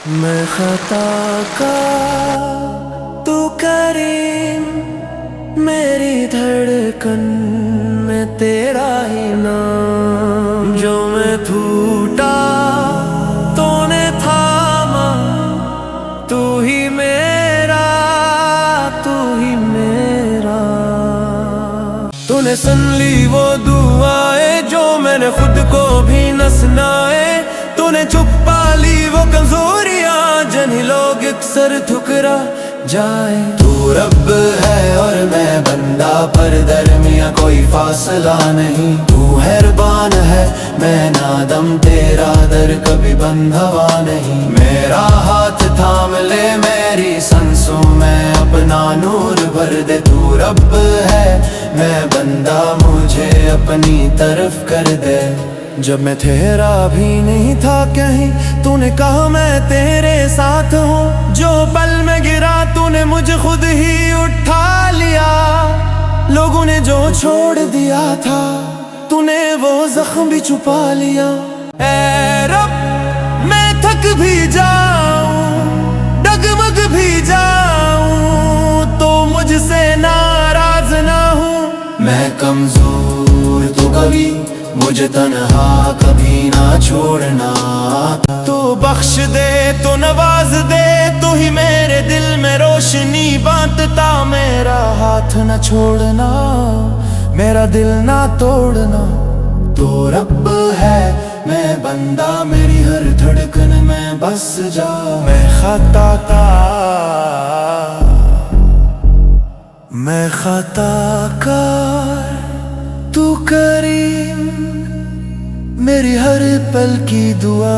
मैं खता का तू करीम, मेरी धड़कन में तेरा ही नाम। जो मैं फूटा तूने थामा, तू ही मेरा, तू ही मेरा। तूने सुन ली वो दुआएं जो मैंने खुद को भी न सुनाए। तूने छुपा ली वो कमजोरियां जिन्हीं लोग अक्सर ठुकरा जाए। तू रब है और मैं बंदा, पर दरमिया कोई फासला नहीं। तू मेहरबान है, मैं नादम, तेरा दर कभी बंद हवा नहीं। मेरा हाथ थाम ले मेरी सांसों में, अपना नूर भर दे। तू रब है, मैं बंदा, मुझे अपनी तरफ कर दे। जब मैं तेरा भी नहीं था कहीं, तूने कहा मैं तेरे साथ हूँ। जो पल में गिरा तूने मुझे खुद ही उठा लिया। लोगों ने जो छोड़ दिया था, तूने वो जख्म भी छुपा लिया। ऐ रब, मैं थक भी जाऊं, डगमग भी जाऊं, तो मुझसे नाराज ना हूँ। मैं कमजोर तो कभी, मुझे तन्हा कभी ना छोड़ना। तो बख्श दे, तो नवाज दे, तू ही मेरे दिल में रोशनी बांटता। मेरा हाथ न छोड़ना, मेरा दिल ना तोड़ना। तो रब है, मैं बंदा, मेरी हर धड़कन में बस जा। मैं खता का, मैं खता का तू करीम, मेरी हर पल की दुआ।